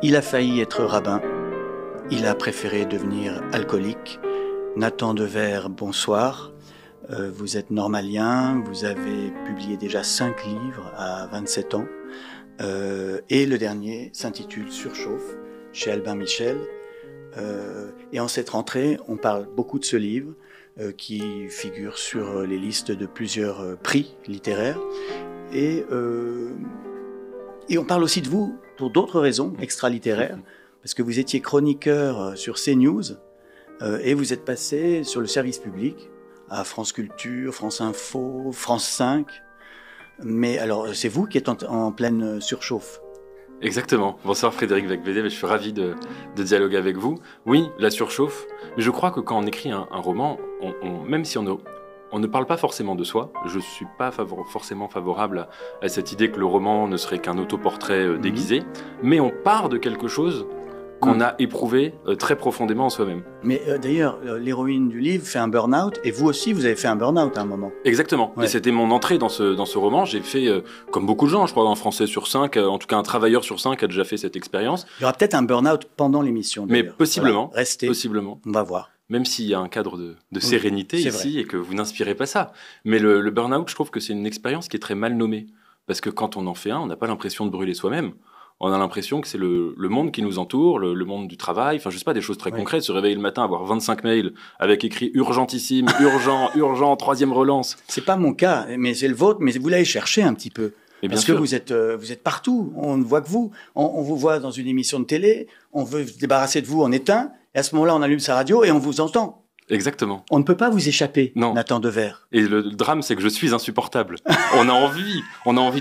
Il a failli être rabbin. Il a préféré devenir alcoolique. Nathan Dever, bonsoir. Vous êtes normalien. Vous avez publié déjà 5 livres à 27 ans. Et le dernier s'intitule Surchauffe, chez Albin Michel. Et en cette rentrée, on parle beaucoup de ce livre qui figure sur les listes de plusieurs prix littéraires. Et on parle aussi de vous pour d'autres raisons extra-littéraires, parce que vous étiez chroniqueur sur CNews et vous êtes passé sur le service public à France Culture, France Info, France 5. Mais alors, c'est vous qui êtes en pleine surchauffe. Exactement. Bonsoir Frédéric Becbédé, je suis ravi de dialoguer avec vous. Oui, la surchauffe, mais je crois que quand on écrit un roman, même si on ne parle pas forcément de soi, je ne suis pas forcément favorable à cette idée que le roman ne serait qu'un autoportrait déguisé, mais on part de quelque chose qu'on a éprouvé très profondément en soi-même. Mais d'ailleurs, l'héroïne du livre fait un burn-out, et vous aussi, vous avez fait un burn-out à un moment. Exactement, ouais. Et c'était mon entrée dans ce roman. J'ai fait, comme beaucoup de gens, je crois, un Français sur 5, en tout cas un travailleur sur 5 a déjà fait cette expérience. Il y aura peut-être un burn-out pendant l'émission. Mais possiblement, voilà. Restez, possiblement. On va voir. Même s'il y a un cadre de sérénité ici vrai. Et que vous n'inspirez pas ça. Mais le burn-out, je trouve que c'est une expérience qui est très mal nommée. Parce que quand on en fait un, on n'a pas l'impression de brûler soi-même. On a l'impression que c'est le monde qui nous entoure, le monde du travail, enfin je sais pas, des choses très concrètes, se réveiller le matin, avoir 25 mails avec écrit urgentissime, urgent, urgent, 3e relance. C'est pas mon cas, mais c'est le vôtre, mais vous l'avez cherché un petit peu. Parce que vous êtes partout, on ne voit que vous. On vous voit dans une émission de télé, on veut se débarrasser de vous, on éteint, et à ce moment-là on allume sa radio et on vous entend. Exactement. On ne peut pas vous échapper, non. Nathan Dever. Et le drame, c'est que je suis insupportable. on a envie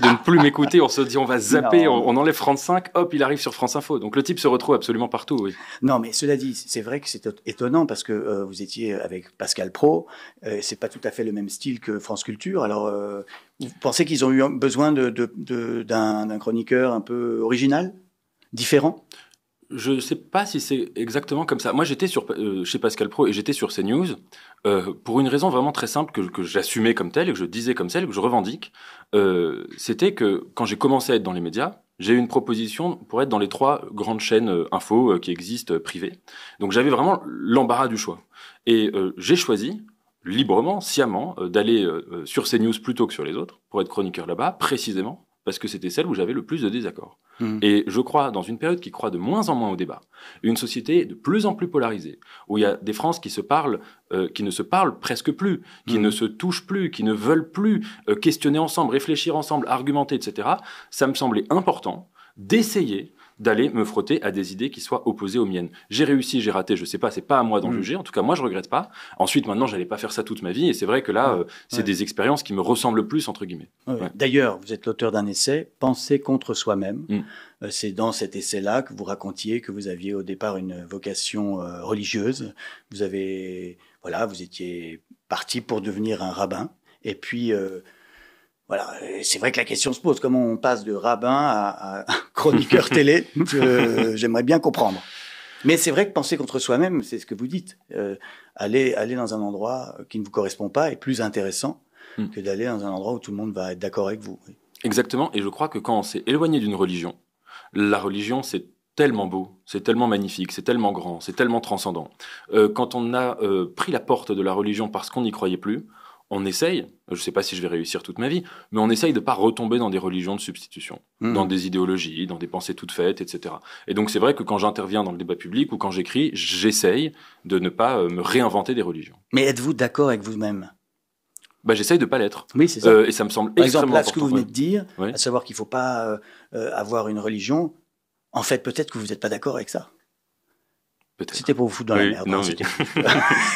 de ne plus m'écouter. On se dit, on va zapper, on enlève France 5, hop, il arrive sur France Info. Donc le type se retrouve absolument partout, oui. Non, mais cela dit, c'est vrai que c'est étonnant parce que vous étiez avec Pascal Praud. C'est pas tout à fait le même style que France Culture. Alors, vous pensez qu'ils ont eu besoin d'un chroniqueur un peu original, différent ? Je ne sais pas si c'est exactement comme ça. Moi, j'étais chez Pascal Praud et j'étais sur CNews pour une raison vraiment très simple que j'assumais comme telle et que je disais comme telle et que je revendique. C'était que quand j'ai commencé à être dans les médias, j'ai eu une proposition pour être dans les 3 grandes chaînes info qui existent privées. Donc j'avais vraiment l'embarras du choix. Et j'ai choisi librement, sciemment, d'aller sur CNews plutôt que sur les autres pour être chroniqueur là-bas, précisément parce que c'était celle où j'avais le plus de désaccords. Et je crois, dans une période qui croit de moins en moins au débat, une société de plus en plus polarisée, où il y a des Français qui ne se parlent presque plus, qui ne se touchent plus, qui ne veulent plus questionner ensemble, réfléchir ensemble, argumenter, etc., ça me semblait important d'essayer d'aller me frotter à des idées qui soient opposées aux miennes. J'ai réussi, j'ai raté, je sais pas, c'est pas à moi d'en juger. En tout cas, moi, je regrette pas. Ensuite, maintenant, j'allais pas faire ça toute ma vie. Et c'est vrai que là, c'est des expériences qui me ressemblent le plus, entre guillemets. Ouais. D'ailleurs, vous êtes l'auteur d'un essai, Penser contre soi-même. C'est dans cet essai-là que vous racontiez que vous aviez au départ une vocation religieuse. Vous étiez parti pour devenir un rabbin. Et puis, voilà, c'est vrai que la question se pose, comment on passe de rabbin à chroniqueur télé, j'aimerais bien comprendre. Mais c'est vrai que penser contre soi-même, c'est ce que vous dites. Aller dans un endroit qui ne vous correspond pas est plus intéressant que d'aller dans un endroit où tout le monde va être d'accord avec vous. Exactement, et je crois que quand on s'est éloigné d'une religion, la religion, c'est tellement beau, c'est tellement magnifique, c'est tellement grand, c'est tellement transcendant. Quand on a pris la porte de la religion parce qu'on n'y croyait plus, on essaye, je ne sais pas si je vais réussir toute ma vie, mais on essaye de ne pas retomber dans des religions de substitution, dans des idéologies, dans des pensées toutes faites, etc. Et donc c'est vrai que quand j'interviens dans le débat public ou quand j'écris, j'essaye de ne pas me réinventer des religions. Mais êtes-vous d'accord avec vous-même ? J'essaye de ne pas l'être. Oui, c'est ça. Et ça me semble Par extrêmement exemple, là, important. ce que vous venez de dire, à savoir qu'il ne faut pas avoir une religion, en fait, peut-être que vous n'êtes pas d'accord avec ça. Peut-être. C'était pour vous foutre dans la merde. Non, mais...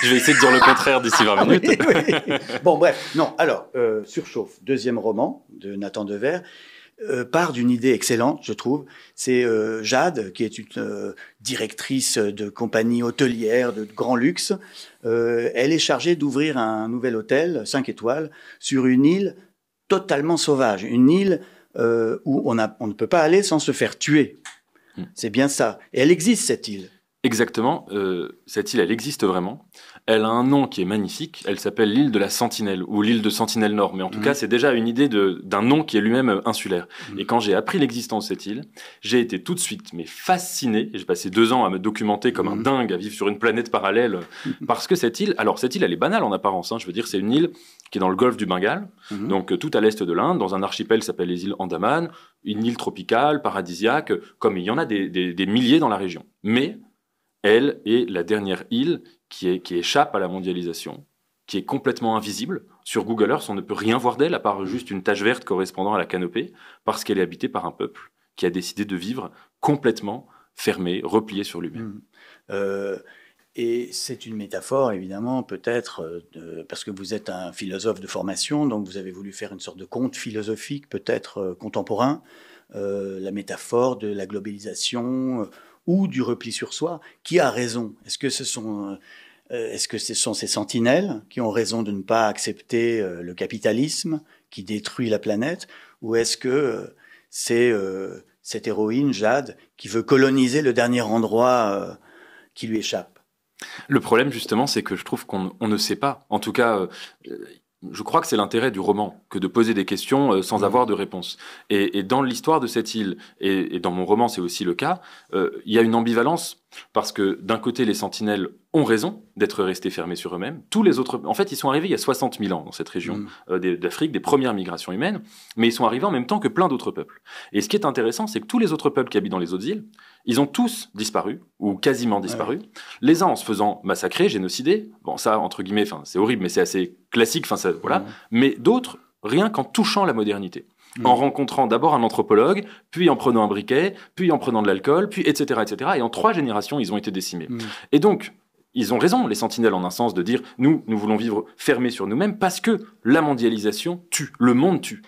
je vais essayer de dire le contraire d'ici 20 minutes. Oui. Bon, bref. Non, alors, Surchauffe, 2e roman de Nathan Dever, part d'une idée excellente, je trouve. C'est Jade, qui est une directrice de compagnie hôtelière de grand luxe. Elle est chargée d'ouvrir un nouvel hôtel, 5 étoiles, sur une île totalement sauvage. Une île où on ne peut pas aller sans se faire tuer. C'est bien ça. Et elle existe, cette île. Exactement, cette île, elle existe vraiment. Elle a un nom qui est magnifique. Elle s'appelle l'île de la Sentinelle ou l'île de Sentinelle Nord. Mais en tout cas, c'est déjà une idée d'un nom qui est lui-même insulaire. Et quand j'ai appris l'existence de cette île, j'ai été tout de suite fasciné. J'ai passé 2 ans à me documenter comme un dingue, à vivre sur une planète parallèle. Parce que cette île, elle est banale en apparence. Je veux dire, c'est une île qui est dans le golfe du Bengale, donc tout à l'est de l'Inde, dans un archipel qui s'appelle les îles Andaman, une île tropicale, paradisiaque, comme il y en a des milliers dans la région. Mais elle est la dernière île qui échappe à la mondialisation, qui est complètement invisible. Sur Google Earth, on ne peut rien voir d'elle, à part juste une tache verte correspondant à la canopée, parce qu'elle est habitée par un peuple qui a décidé de vivre complètement fermé, replié sur lui-même. Et c'est une métaphore, évidemment, peut-être, parce que vous êtes un philosophe de formation, donc vous avez voulu faire une sorte de conte philosophique, peut-être contemporain, la métaphore de la globalisation ou du repli sur soi. Qui a raison? Est-ce que ce sont ces sentinelles qui ont raison de ne pas accepter le capitalisme qui détruit la planète? Ou est-ce que c'est cette héroïne, Jade, qui veut coloniser le dernier endroit qui lui échappe? Le problème, justement, c'est que je trouve qu'on ne sait pas. En tout cas, je crois que c'est l'intérêt du roman, que de poser des questions sans avoir de réponse. Et dans l'histoire de cette île, et dans mon roman, c'est aussi le cas, il y a une ambivalence, parce que d'un côté, les sentinelles ont raison d'être restés fermés sur eux-mêmes. Tous les autres, en fait, ils sont arrivés il y a 60 000 ans dans cette région d'Afrique, des premières migrations humaines, mais ils sont arrivés en même temps que plein d'autres peuples. Et ce qui est intéressant, c'est que tous les autres peuples qui habitent dans les autres îles, ils ont tous disparu, ou quasiment disparu, les uns en se faisant massacrer, génocider, bon ça, entre guillemets, c'est horrible, mais c'est assez classique, voilà, mais d'autres, rien qu'en touchant la modernité. En rencontrant d'abord un anthropologue, puis en prenant un briquet, puis en prenant de l'alcool, puis etc., etc. Et en 3 générations, ils ont été décimés. Et donc, ils ont raison, les sentinelles, en un sens, de dire nous voulons vivre fermés sur nous-mêmes parce que la mondialisation tue, le monde tue.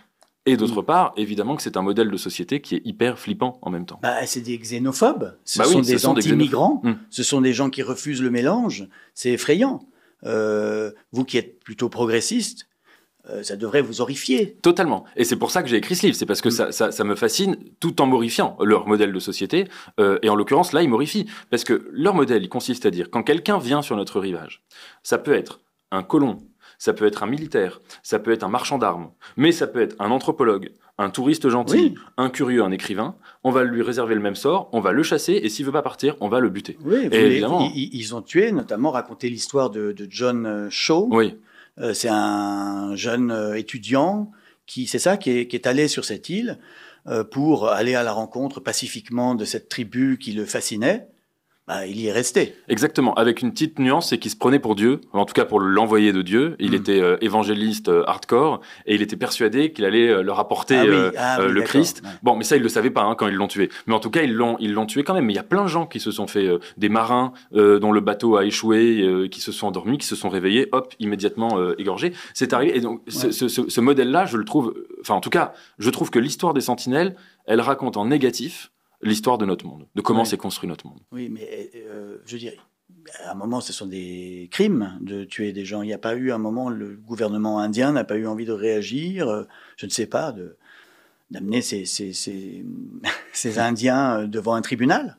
Et d'autre part, évidemment que c'est un modèle de société qui est hyper flippant en même temps. C'est des xénophobes, ce sont des anti-migrants, ce sont des gens qui refusent le mélange, c'est effrayant. Vous qui êtes plutôt progressiste, ça devrait vous horrifier. Totalement. Et c'est pour ça que j'ai écrit ce livre. C'est parce que ça me fascine tout en horrifiant leur modèle de société. Et en l'occurrence, là, ils m'horrifient. Parce que leur modèle, il consiste à dire, quand quelqu'un vient sur notre rivage, ça peut être un colon, ça peut être un militaire, ça peut être un marchand d'armes, mais ça peut être un anthropologue, un touriste gentil, un curieux, un écrivain. On va lui réserver le même sort, on va le chasser, et s'il veut pas partir, on va le buter. Oui, et évidemment, ils ont tué, notamment raconté l'histoire de John Shaw. Oui. C'est un jeune étudiant qui est allé sur cette île pour aller à la rencontre pacifiquement de cette tribu qui le fascinait. Il y est resté. Exactement, avec une petite nuance, c'est qu'il se prenait pour Dieu, en tout cas pour l'envoyé de Dieu. Il était évangéliste hardcore, et il était persuadé qu'il allait leur apporter le Christ. Ouais. Bon, mais ça, ils le savaient pas quand ils l'ont tué. Mais en tout cas, ils l'ont tué quand même. Mais il y a plein de gens qui se sont fait, des marins dont le bateau a échoué, qui se sont endormis, qui se sont réveillés, hop, immédiatement égorgés. C'est arrivé. Et donc, ce modèle-là, je le trouve, en tout cas, je trouve que l'histoire des sentinelles, elle raconte en négatif l'histoire de notre monde, de comment s'est construit notre monde. Oui, mais je dirais, à un moment, ce sont des crimes de tuer des gens. Il n'y a pas eu un moment, le gouvernement indien n'a pas eu envie de réagir, je ne sais pas, d'amener ces Indiens devant un tribunal.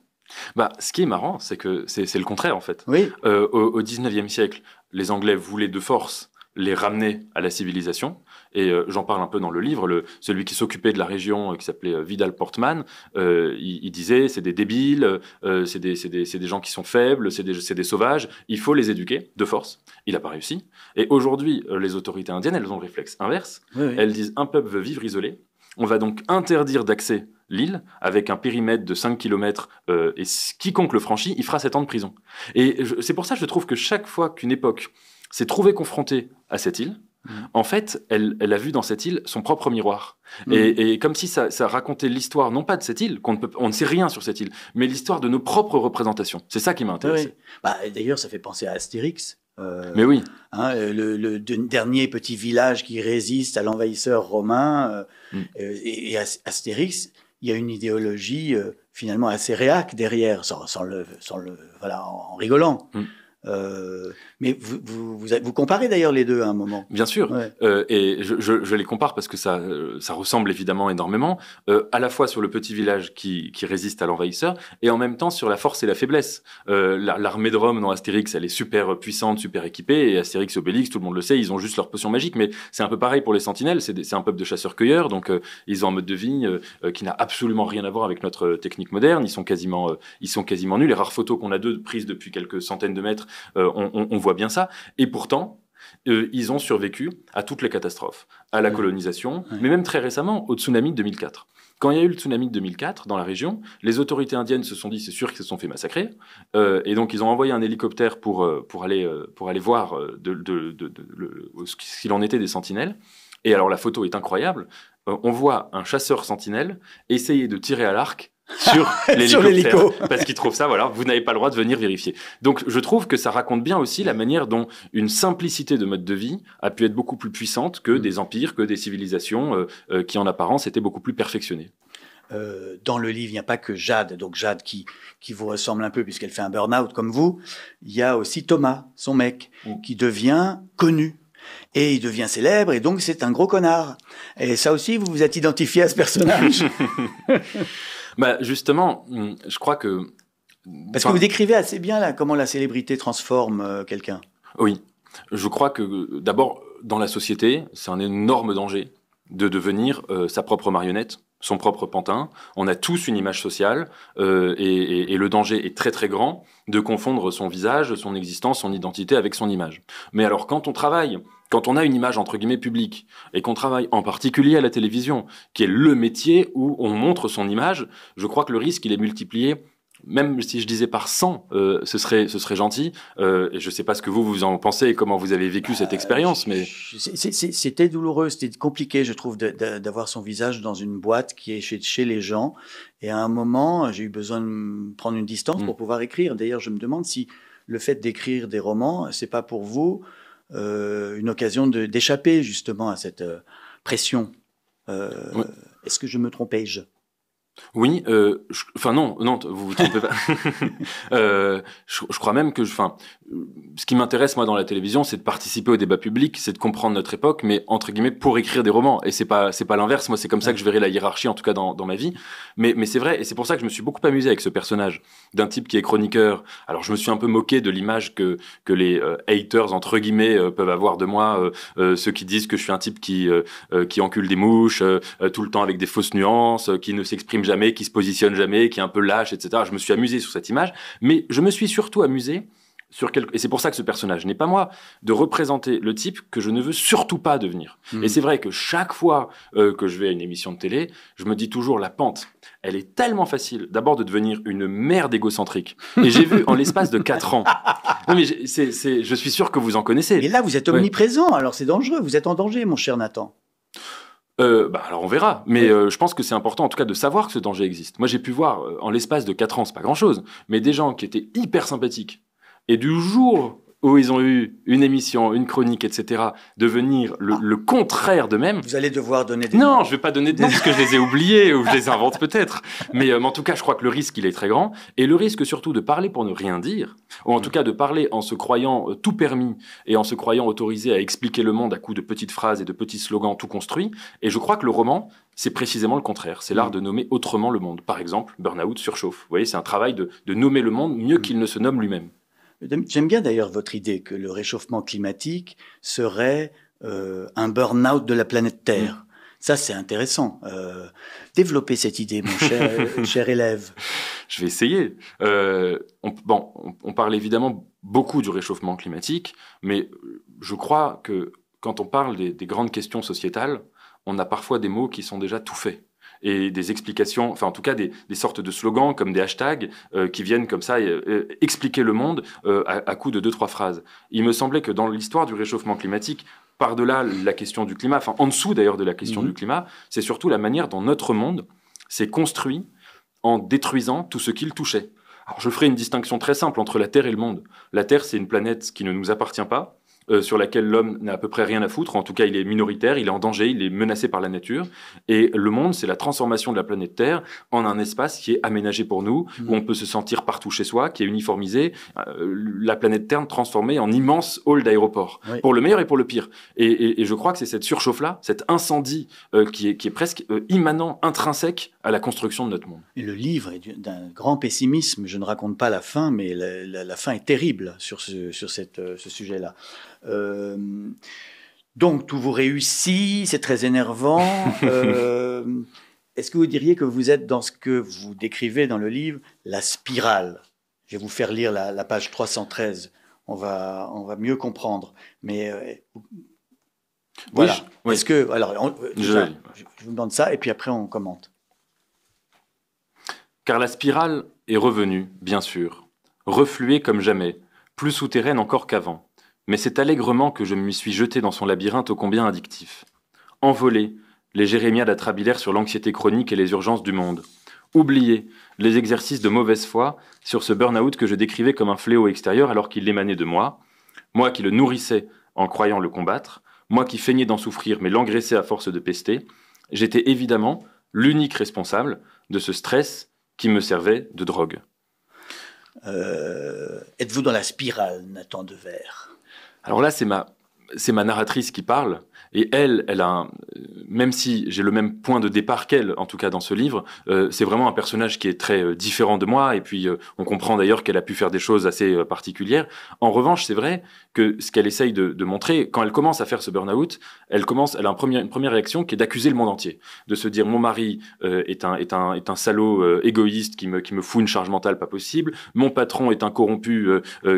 Ce qui est marrant, c'est que c'est le contraire, en fait. Oui. Au 19e siècle, les Anglais voulaient de force les ramener à la civilisation. Et j'en parle un peu dans le livre, celui qui s'occupait de la région, qui s'appelait Vidal Portman, il disait c'est des débiles, c'est des gens qui sont faibles, c'est des sauvages, il faut les éduquer de force. Il n'a pas réussi. Et aujourd'hui, les autorités indiennes, elles ont le réflexe inverse. Oui. Elles disent un peuple veut vivre isolé, on va donc interdire d'accès l'île avec un périmètre de 5 km et quiconque le franchit, il fera 7 ans de prison. Et c'est pour ça que je trouve que chaque fois qu'une époque s'est trouvée confrontée à cette île, en fait, elle a vu dans cette île son propre miroir. Et comme si ça racontait l'histoire, non pas de cette île, on ne sait rien sur cette île, mais l'histoire de nos propres représentations. C'est ça qui m'a intéressé. Oui. D'ailleurs, ça fait penser à Astérix. Mais oui. Le dernier petit village qui résiste à l'envahisseur romain. Et Astérix, il y a une idéologie finalement assez réac derrière, en rigolant. Mais vous comparez d'ailleurs les deux à un moment. Bien sûr, Ouais. et je les compare parce que ça ressemble évidemment énormément, à la fois sur le petit village qui résiste à l'envahisseur, et en même temps sur la force et la faiblesse. L'armée de Rome dans Astérix, elle est super puissante, super équipée, et Astérix et Obélix, tout le monde le sait, ils ont juste leur potion magique, mais c'est un peu pareil pour les Sentinelles, c'est un peuple de chasseurs-cueilleurs, donc ils ont un mode de vie qui n'a absolument rien à voir avec notre technique moderne, ils sont quasiment nuls. Les rares photos qu'on a d'eux prises depuis quelques centaines de mètres, on voit bien ça, et pourtant, ils ont survécu à toutes les catastrophes, à la colonisation, mais même très récemment au tsunami de 2004. Quand il y a eu le tsunami de 2004 dans la région, les autorités indiennes se sont dit, c'est sûr qu'ils se sont fait massacrer, et donc ils ont envoyé un hélicoptère pour aller voir ce qu'il en était des sentinelles. Et alors la photo est incroyable. On voit un chasseur sentinelle essayer de tirer à l'arc sur l'hélicoptère, parce qu'ils trouvent ça, voilà, vous n'avez pas le droit de venir vérifier. Donc je trouve que ça raconte bien aussi la manière dont une simplicité de mode de vie a pu être beaucoup plus puissante que des empires, que des civilisations qui en apparence étaient beaucoup plus perfectionnées. Dans le livre, il n'y a pas que Jade, donc Jade qui vous ressemble un peu puisqu'elle fait un burn-out comme vous. Il y a aussi Thomas, son mec, qui devient connu. Et il devient célèbre, et donc c'est un gros connard. Et ça aussi, vous vous êtes identifié à ce personnage. Bah justement, je crois que... Parce que vous décrivez assez bien là, comment la célébrité transforme quelqu'un. Oui, je crois que d'abord, dans la société, c'est un énorme danger de devenir sa propre marionnette, son propre pantin. On a tous une image sociale et le danger est très très grand de confondre son visage, son existence, son identité avec son image. Mais alors quand on a une image entre guillemets publique et qu'on travaille en particulier à la télévision, qui est le métier où on montre son image, je crois que le risque il est multiplié. Même si je disais par 100, ce serait gentil. Et je ne sais pas ce que vous en pensez et comment vous avez vécu cette expérience. Mais c'était douloureux, c'était compliqué, je trouve, d'avoir son visage dans une boîte qui est chez les gens. Et à un moment, j'ai eu besoin de prendre une distance pour pouvoir écrire. D'ailleurs, je me demande si le fait d'écrire des romans, c'est pas pour vous une occasion d'échapper justement à cette pression. Oui. Est-ce que je me trompais-je ? Oui, non, vous vous trompez pas. Je crois même que, ce qui m'intéresse moi dans la télévision, c'est de participer au débat public, c'est de comprendre notre époque, mais entre guillemets pour écrire des romans. Et c'est pas l'inverse. Moi, c'est comme ça que je verrai la hiérarchie, en tout cas dans ma vie. Mais c'est vrai, et c'est pour ça que je me suis beaucoup amusé avec ce personnage d'un type qui est chroniqueur. Alors, je me suis un peu moqué de l'image que les haters entre guillemets peuvent avoir de moi, ceux qui disent que je suis un type qui encule des mouches tout le temps avec des fausses nuances, qui ne s'exprime jamais, qui se positionne jamais, qui est un peu lâche, etc. Je me suis amusé sur cette image, mais je me suis surtout amusé et c'est pour ça que ce personnage n'est pas moi, de représenter le type que je ne veux surtout pas devenir. Et c'est vrai que chaque fois que je vais à une émission de télé, je me dis toujours la pente. Elle est tellement facile, d'abord de devenir une merde égocentrique. Et j'ai vu en l'espace de 4 ans. Non mais je suis sûr que vous en connaissez. Et là, vous êtes omniprésent, alors c'est dangereux, vous êtes en danger, mon cher Nathan. Alors on verra, mais je pense que c'est important en tout cas de savoir que ce danger existe. Moi j'ai pu voir en l'espace de 4 ans, c'est pas grand chose, mais des gens qui étaient hyper sympathiques et du jour où ils ont eu une émission, une chronique, etc., devenir le contraire d'eux-mêmes. Vous allez devoir donner des Non, je vais pas donner de noms parce que je les ai oubliés ou je les invente peut-être. Mais en tout cas, je crois que le risque, il est très grand. Et le risque surtout de parler pour ne rien dire, ou en tout cas de parler en se croyant tout permis et en se croyant autorisé à expliquer le monde à coups de petites phrases et de petits slogans tout construits. Et je crois que le roman, c'est précisément le contraire. C'est l'art de nommer autrement le monde. Par exemple, Burnout surchauffe. Vous voyez, c'est un travail de nommer le monde mieux qu'il ne se nomme lui-même. J'aime bien d'ailleurs votre idée que le réchauffement climatique serait un burn-out de la planète Terre. Ça, c'est intéressant. Développez cette idée, mon cher élève. Je vais essayer. On parle évidemment beaucoup du réchauffement climatique, mais je crois que quand on parle des grandes questions sociétales, on a parfois des mots qui sont déjà tout faits. Et des explications, enfin en tout cas des sortes de slogans comme des hashtags qui viennent comme ça expliquer le monde à coup de 2-3 phrases. Il me semblait que dans l'histoire du réchauffement climatique, par-delà la question du climat, enfin en dessous d'ailleurs de la question du climat, c'est surtout la manière dont notre monde s'est construit en détruisant tout ce qu'il touchait. Alors je ferai une distinction très simple entre la Terre et le monde. La Terre, c'est une planète qui ne nous appartient pas, sur laquelle l'homme n'a à peu près rien à foutre. En tout cas, il est minoritaire, il est en danger, il est menacé par la nature. Et le monde, c'est la transformation de la planète Terre en un espace qui est aménagé pour nous, où on peut se sentir partout chez soi, qui est uniformisé. La planète Terre transformée en immense hall d'aéroport, pour le meilleur et pour le pire. Et je crois que c'est cette surchauffe-là, cet incendie qui est presque immanent, intrinsèque à la construction de notre monde. Et le livre est d'un grand pessimisme. Je ne raconte pas la fin, mais la fin est terrible sur ce sujet-là. Donc, tout vous réussit, c'est très énervant. Est-ce que vous diriez que vous êtes dans ce que vous décrivez dans le livre, la spirale? Je vais vous faire lire la page 313. On va mieux comprendre. Mais voilà. Oui. Est-ce que alors je vous demande ça et puis après on commente. Car la spirale est revenue, bien sûr, refluée comme jamais, plus souterraine encore qu'avant. Mais c'est allègrement que je m'y suis jeté dans son labyrinthe ô combien addictif. Envolé, les jérémiades atrabilèrent sur l'anxiété chronique et les urgences du monde. Oublié, les exercices de mauvaise foi sur ce burn-out que je décrivais comme un fléau extérieur alors qu'il émanait de moi qui le nourrissais en croyant le combattre, moi qui feignais d'en souffrir mais l'engraissais à force de pester, j'étais évidemment l'unique responsable de ce stress qui me servait de drogue. Êtes-vous dans la spirale, Nathan Devers? Alors là, c'est ma narratrice qui parle, et elle a même si j'ai le même point de départ qu'elle, en tout cas dans ce livre, c'est vraiment un personnage qui est très différent de moi, et puis on comprend d'ailleurs qu'elle a pu faire des choses assez particulières. En revanche, c'est vrai que ce qu'elle essaye de montrer, quand elle commence à faire ce burn-out, elle a une première réaction qui est d'accuser le monde entier, de se dire mon mari est un salaud égoïste qui me fout une charge mentale pas possible, mon patron est un corrompu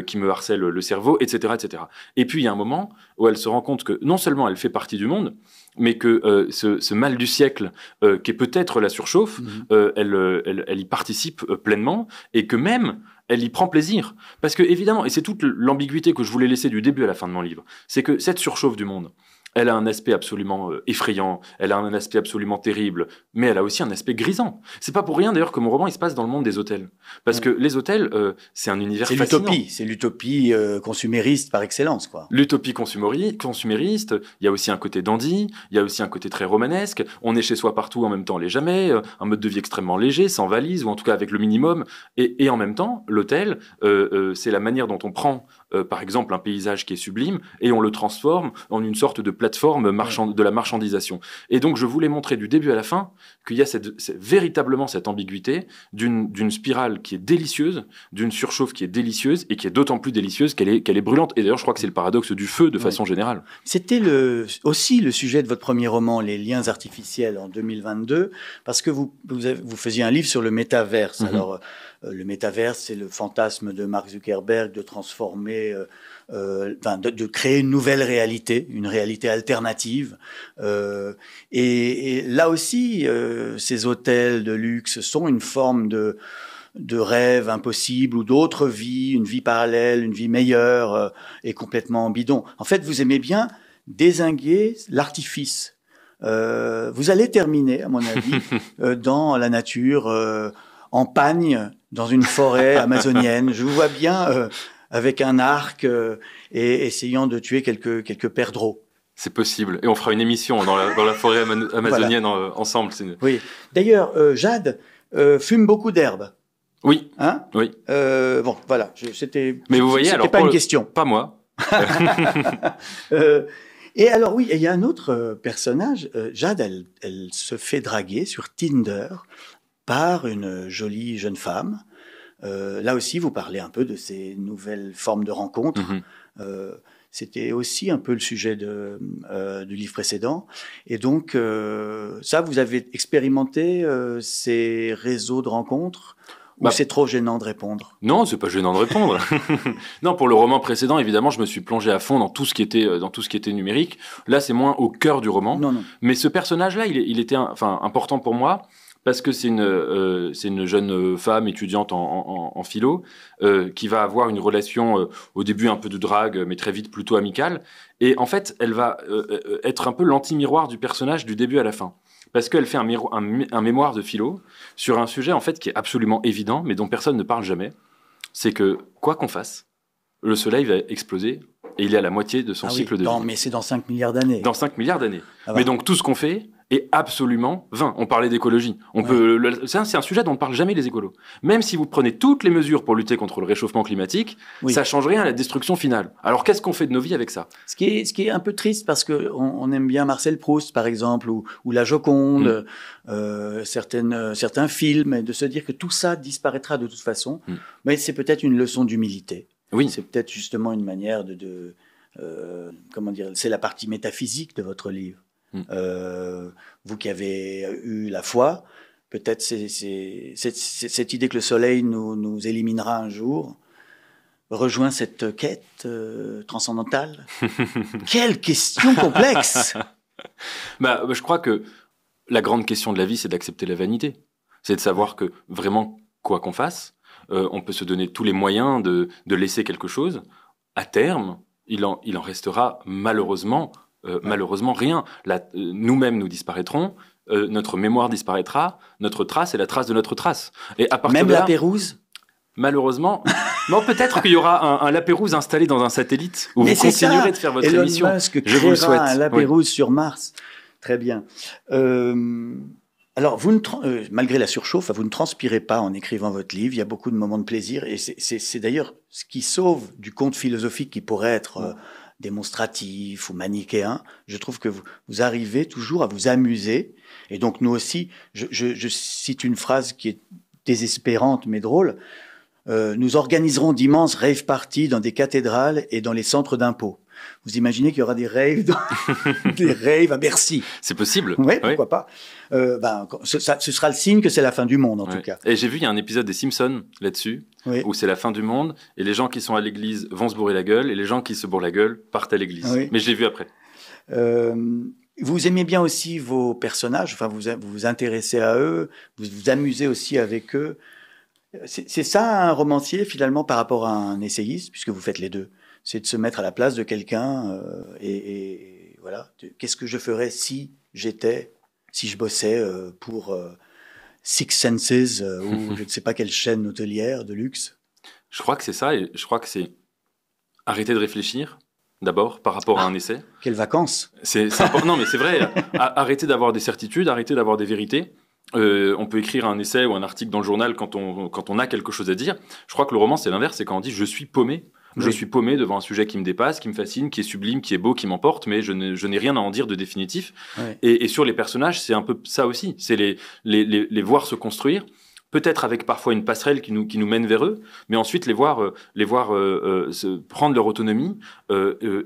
qui me harcèle le cerveau, etc., etc. Et puis il y a un moment où elle se rend compte que non seulement elle fait partie du monde, mais que ce mal du siècle, qui est peut-être la surchauffe, elle y participe pleinement, et que même elle y prend plaisir. Parce que, évidemment, et c'est toute l'ambiguïté que je voulais laisser du début à la fin de mon livre, c'est que cette surchauffe du monde, elle a un aspect absolument effrayant, elle a un aspect absolument terrible, mais elle a aussi un aspect grisant. C'est pas pour rien d'ailleurs que mon roman il se passe dans le monde des hôtels, parce que les hôtels c'est un univers fascinant. C'est l'utopie consumériste par excellence, quoi. L'utopie consumériste, il y a aussi un côté dandy, il y a aussi un côté très romanesque. On est chez soi partout en même temps, les jamais, un mode de vie extrêmement léger, sans valise ou en tout cas avec le minimum. Et en même temps, l'hôtel, c'est la manière dont on prend par exemple un paysage qui est sublime et on le transforme en une sorte de plateforme de la marchandisation. Et donc je voulais montrer du début à la fin qu'il y a véritablement cette ambiguïté d'une spirale qui est délicieuse, d'une surchauffe qui est délicieuse et qui est d'autant plus délicieuse qu'elle est brûlante. Et d'ailleurs je crois que c'est le paradoxe du feu de façon générale. C'était aussi le sujet de votre premier roman, Les liens artificiels, en 2022, parce que vous faisiez un livre sur le métaverse. Alors le métaverse, c'est le fantasme de Mark Zuckerberg de transformer, de créer une nouvelle réalité, une réalité alternative. Et là aussi, ces hôtels de luxe sont une forme de rêve impossible ou d'autres vies, une vie parallèle, une vie meilleure et complètement bidon. En fait, vous aimez bien dézinguer l'artifice. Vous allez terminer, à mon avis, dans la nature, en pagne, dans une forêt amazonienne. Je vous vois bien avec un arc et essayant de tuer quelques perdreaux. C'est possible. Et on fera une émission dans la forêt amazonienne ensemble. Oui. D'ailleurs, Jade fume beaucoup d'herbe. Oui. Hein? Oui. Bon, voilà. Mais vous voyez, alors pas une question. Pas moi. Et alors oui, il y a un autre personnage. Jade, elle se fait draguer sur Tinder par une jolie jeune femme. Là aussi, vous parlez un peu de ces nouvelles formes de rencontres. C'était aussi un peu le sujet du livre précédent. Et donc, ça, vous avez expérimenté ces réseaux de rencontres ou c'est trop gênant de répondre? Non, c'est pas gênant de répondre. Non, pour le roman précédent, évidemment, je me suis plongé à fond dans tout ce qui était numérique. Là, c'est moins au cœur du roman. Non. Mais ce personnage-là, il était important pour moi. Parce que c'est une jeune femme étudiante en philo qui va avoir une relation au début un peu de drague, mais très vite plutôt amicale. Et en fait, elle va être un peu l'anti-miroir du personnage du début à la fin. Parce qu'elle fait un mémoire de philo sur un sujet en fait qui est absolument évident, mais dont personne ne parle jamais. C'est que, quoi qu'on fasse, le soleil va exploser et il est à la moitié de son cycle de vie. Mais c'est dans 5 milliards d'années. Dans 5 milliards d'années. Mais donc tout ce qu'on fait est absolument vain. On parlait d'écologie. C'est un sujet dont ne parlent jamais les écolos. Même si vous prenez toutes les mesures pour lutter contre le réchauffement climatique, ça ne change rien à la destruction finale. Alors qu'est-ce qu'on fait de nos vies avec ça ? Ce qui est un peu triste parce qu'on aime bien Marcel Proust, par exemple, ou La Joconde, certains films, et de se dire que tout ça disparaîtra de toute façon. Mais c'est peut-être une leçon d'humilité. Oui. C'est peut-être justement une manière comment dire, c'est la partie métaphysique de votre livre. Vous qui avez eu la foi, peut-être c'est cette idée que le soleil nous éliminera un jour, rejoint cette quête transcendantale. Quelle question complexe. Je crois que la grande question de la vie, c'est d'accepter la vanité. C'est de savoir que vraiment, quoi qu'on fasse, on peut se donner tous les moyens de laisser quelque chose. À terme, il en restera malheureusement rien. Nous-mêmes, nous disparaîtrons, notre mémoire disparaîtra, notre trace est la trace de notre trace. Et à partir même de là, la Pérouse. Malheureusement, non, peut-être qu'il y aura un Lapérouse installé dans un satellite où vous continuerez de faire votre émission. Elon Musk Je vous le souhaite. Un Lapérouse sur Mars. Très bien. Alors, malgré la surchauffe, vous ne transpirez pas en écrivant votre livre. Il y a beaucoup de moments de plaisir. Et c'est d'ailleurs ce qui sauve du conte philosophique qui pourrait être démonstratif ou manichéen. Je trouve que vous arrivez toujours à vous amuser. Et donc, nous aussi, je cite une phrase qui est désespérante mais drôle. Nous organiserons d'immenses rave parties dans des cathédrales et dans les centres d'impôts. Vous imaginez qu'il y aura des raves, des raves à Bercy. C'est possible. Oui, pourquoi pas. Ce sera le signe que c'est la fin du monde, en tout cas. Et j'ai vu, il y a un épisode des Simpsons là-dessus, où c'est la fin du monde, et les gens qui sont à l'église vont se bourrer la gueule, et les gens qui se bourrent la gueule partent à l'église. Oui. Mais je l'ai vu après. Vous aimez bien aussi vos personnages, enfin vous vous intéressez à eux, vous vous amusez aussi avec eux. C'est ça un romancier finalement par rapport à un essayiste, puisque vous faites les deux. C'est de se mettre à la place de quelqu'un et voilà. Qu'est-ce que je ferais si je bossais pour Six Senses ou je ne sais pas quelle chaîne hôtelière de luxe. Je crois que c'est ça, et je crois que c'est arrêter de réfléchir. D'abord, par rapport à un essai. Quelles vacances. C'est important. Non, mais c'est vrai. Arrêter d'avoir des certitudes, arrêter d'avoir des vérités. On peut écrire un essai ou un article dans le journal quand on a quelque chose à dire. Je crois que le roman, c'est l'inverse. C'est quand on dit « je suis paumé ». Je suis paumé devant un sujet qui me dépasse, qui me fascine, qui est sublime, qui est beau, qui m'emporte, mais je n'ai rien à en dire de définitif. Ouais. Et sur les personnages, c'est un peu ça aussi. C'est les voir se construire. Peut-être avec parfois une passerelle qui nous mène vers eux, mais ensuite les voir prendre leur autonomie,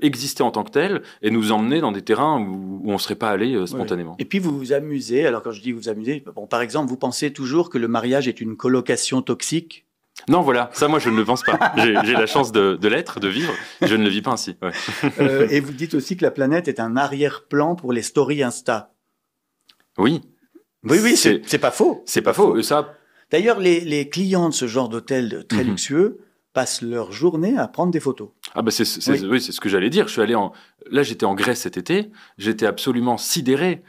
exister en tant que tels, et nous emmener dans des terrains où on ne serait pas allé spontanément. Et puis vous vous amusez, alors quand je dis vous vous amusez, par exemple, vous pensez toujours que le mariage est une colocation toxique ? Non, voilà, ça moi je ne le pense pas. J'ai la chance de l'être, de vivre, je ne le vis pas ainsi. Ouais. Et vous dites aussi que la planète est un arrière-plan pour les stories Insta. Oui. Oui, c'est pas faux. C'est pas faux. Ça... D'ailleurs, les clients de ce genre d'hôtel très luxueux passent leur journée à prendre des photos. Ah bah c'est ce que j'allais dire. J'étais en Grèce cet été. J'étais absolument sidéré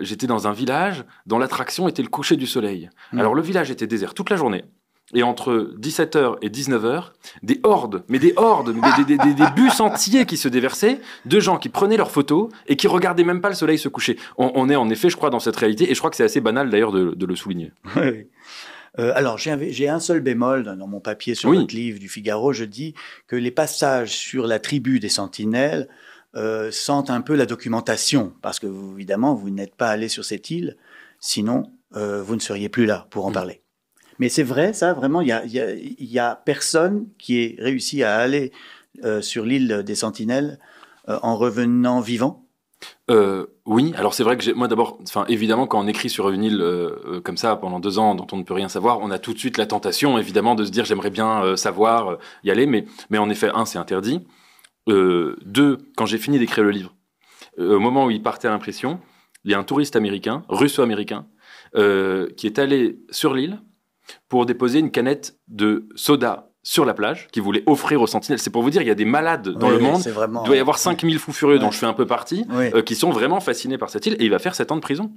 j'étais dans un village dont l'attraction était le coucher du soleil. Alors le village était désert toute la journée. Et entre 17h et 19h, des bus entiers qui se déversaient, de gens qui prenaient leurs photos et qui regardaient même pas le soleil se coucher. On est en effet, je crois, dans cette réalité, et je crois que c'est assez banal d'ailleurs de le souligner. Oui. Alors, j'ai un seul bémol dans mon papier sur votre livre du Figaro. Je dis que les passages sur la tribu des Sentinelles sentent un peu la documentation, parce que évidemment, vous n'êtes pas allé sur cette île, sinon vous ne seriez plus là pour en parler. Mais c'est vrai, ça, vraiment, il y a personne qui ait réussi à aller sur l'île des Sentinelles en revenant vivant. Oui, alors c'est vrai que moi d'abord, évidemment, quand on écrit sur une île comme ça pendant 2 ans dont on ne peut rien savoir, on a tout de suite la tentation, évidemment, de se dire j'aimerais bien savoir, y aller, mais en effet, 1, c'est interdit. 2, quand j'ai fini d'écrire le livre, au moment où il partait à l'impression, il y a un touriste américain, russo-américain, qui est allé sur l'île pour déposer une canette de soda sur la plage, qui voulait offrir aux sentinelles. C'est pour vous dire, il y a des malades dans le monde. Il doit y avoir 5000 fous furieux dont je fais un peu partie, qui sont vraiment fascinés par cette île, et il va faire 7 ans de prison.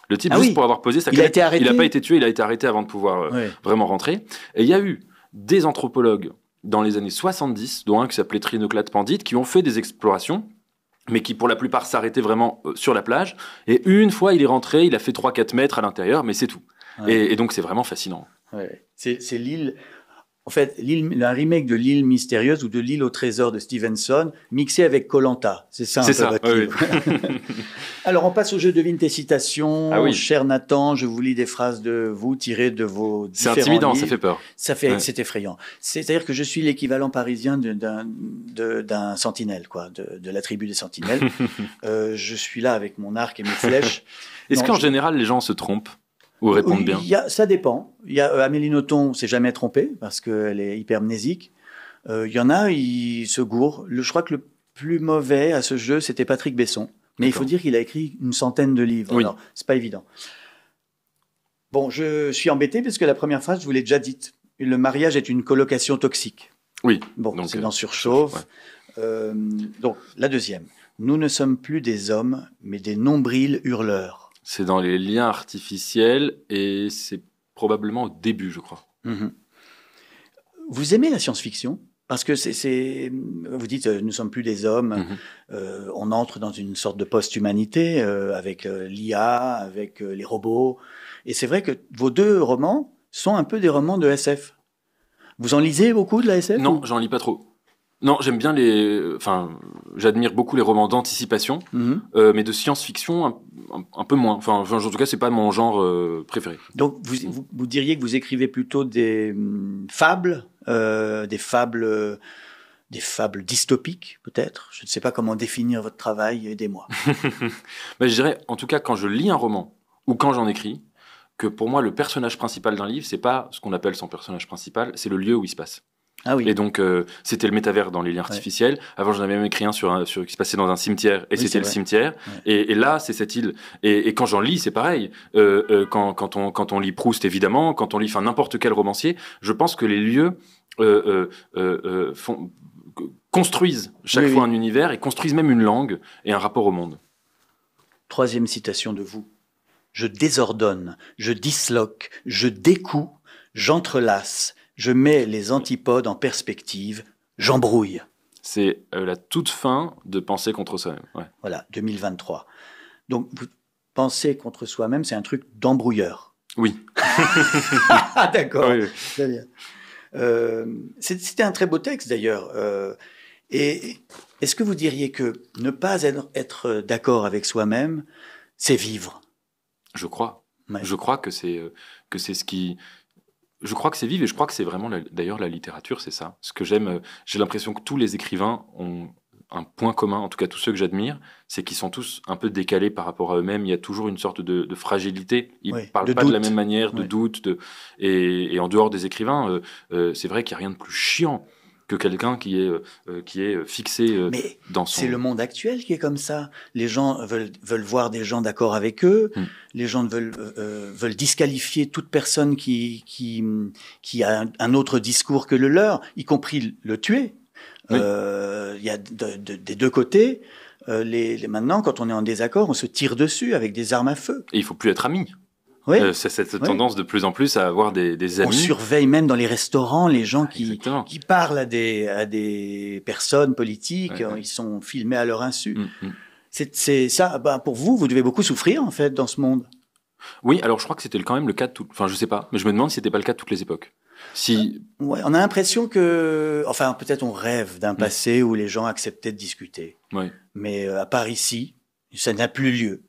Le type, juste pour avoir posé sa canette. Il n'a pas été tué, il a été arrêté avant de pouvoir vraiment rentrer. Et il y a eu des anthropologues, dans les années 70, dont un qui s'appelait Trinoclade Pandite, qui ont fait des explorations, mais qui pour la plupart s'arrêtaient vraiment sur la plage. Et une fois, il est rentré, il a fait 3-4 mètres à l'intérieur, mais c'est tout. Ouais. Et donc, c'est vraiment fascinant. Ouais. C'est l'île... En fait, un remake de l'île mystérieuse ou de l'île au trésor de Stevenson, mixé avec Koh-Lanta. C'est ça, votre livre. Oui. Alors, on passe au jeu devine tes citations. Ah oui. Cher Nathan, je vous lis des phrases de vous tirées de vos différents livres. C'est intimidant, ça fait peur. C'est effrayant. C'est-à-dire que je suis l'équivalent parisien d'un sentinelle, quoi, de la tribu des sentinelles. Je suis là avec mon arc et mes flèches. Est-ce qu'en général, les gens se trompent? Ou répondent bien? Ça dépend. Il y a Amélie Nothomb s'est jamais trompée parce qu'elle est hypermnésique. Il y en a, ils se gourrent. Je crois que le plus mauvais à ce jeu, c'était Patrick Besson. Mais il faut dire qu'il a écrit une centaine de livres. Oui. Alors, c'est pas évident. Bon, je suis embêté parce que la première phrase, je vous l'ai déjà dite. Le mariage est une colocation toxique. Oui. Bon, c'est dans Surchauffe. Ouais. Donc, la deuxième. Nous ne sommes plus des hommes, mais des nombrils hurleurs. C'est dans les liens artificiels et c'est probablement au début, je crois. Mmh. Vous aimez la science-fiction? Parce que vous dites, nous ne sommes plus des hommes, on entre dans une sorte de post-humanité avec l'IA, avec les robots. Et c'est vrai que vos deux romans sont un peu des romans de SF. Vous en lisez beaucoup de la SF? Non, j'en lis pas trop. Non, j'aime bien j'admire beaucoup les romans d'anticipation, mais de science-fiction un peu moins. Enfin, en tout cas, c'est pas mon genre préféré. Donc, vous diriez que vous écrivez plutôt des fables, des fables dystopiques, peut-être. Je ne sais pas comment définir votre travail. Aidez-moi. Je dirais, en tout cas, quand je lis un roman ou quand j'en écris, que pour moi, le personnage principal d'un livre, c'est pas ce qu'on appelle son personnage principal, c'est le lieu où il se passe. Ah oui. Et donc, c'était le métavers dans les liens artificiels. Ouais. Avant, j'en avais même écrit un qui se passait dans un cimetière, et c'était le cimetière. Ouais. Et là, c'est cette île. Et quand j'en lis, c'est pareil. Quand on lit Proust, évidemment, quand on lit n'importe quel romancier, je pense que les lieux construisent chaque fois un univers et construisent même une langue et un rapport au monde. Troisième citation de vous. Je désordonne, je disloque, je découpe, j'entrelace. Je mets les antipodes en perspective, j'embrouille. C'est la toute fin de Penser contre soi-même. Ouais. Voilà, 2023. Donc, penser contre soi-même, c'est un truc d'embrouilleur. Oui. D'accord, oui. Très bien. C'était un très beau texte, d'ailleurs. Et est-ce que vous diriez que ne pas être d'accord avec soi-même, c'est vivre? Je crois. Ouais. Je crois que c'est ce qui... Je crois que c'est vivre et je crois que c'est vraiment, d'ailleurs, la littérature, c'est ça. Ce que j'aime, j'ai l'impression que tous les écrivains ont un point commun, en tout cas tous ceux que j'admire, c'est qu'ils sont tous un peu décalés par rapport à eux-mêmes. Il y a toujours une sorte de fragilité. Ils ne parlent pas de la même manière, de doute. Et en dehors des écrivains, c'est vrai qu'il n'y a rien de plus chiant que quelqu'un qui est fixé dans son... C'est le monde actuel qui est comme ça. Les gens veulent voir des gens d'accord avec eux. Les gens veulent disqualifier toute personne qui a un autre discours que le leur, y compris le tuer. Oui. Il y a des deux côtés. Maintenant, quand on est en désaccord, on se tire dessus avec des armes à feu. Et il ne faut plus être amis. Oui. C'est cette tendance de plus en plus à avoir des amis. On surveille même dans les restaurants les gens qui parlent à des personnes politiques. Ils sont filmés à leur insu. C'est ça. Pour vous devez beaucoup souffrir en fait dans ce monde. Oui, alors je crois que c'était quand même le cas de tout. Enfin, je sais pas, mais je me demande si c'était pas le cas de toutes les époques. Ouais, on a l'impression que, enfin, peut-être on rêve d'un passé où les gens acceptaient de discuter. Oui. Mais à part ici, ça n'a plus lieu.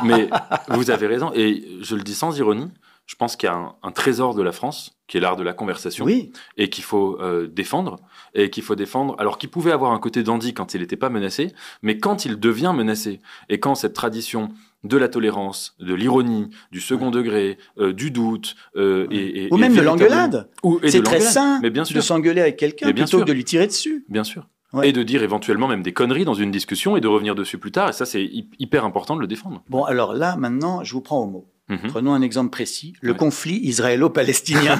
Mais vous avez raison, et je le dis sans ironie, je pense qu'il y a un trésor de la France, qui est l'art de la conversation, et qu'il faut défendre, alors qu'il pouvait avoir un côté dandy quand il n'était pas menacé, mais quand il devient menacé, et quand cette tradition de la tolérance, de l'ironie, du second degré, du doute, ou même de l'engueulade. C'est très sain de s'engueuler avec quelqu'un plutôt que de lui tirer dessus. Bien sûr. Ouais. Et de dire éventuellement même des conneries dans une discussion et de revenir dessus plus tard. Et ça, c'est hyper important de le défendre. Bon, alors là, maintenant, je vous prends au mot. Prenons un exemple précis. Le conflit israélo-palestinien.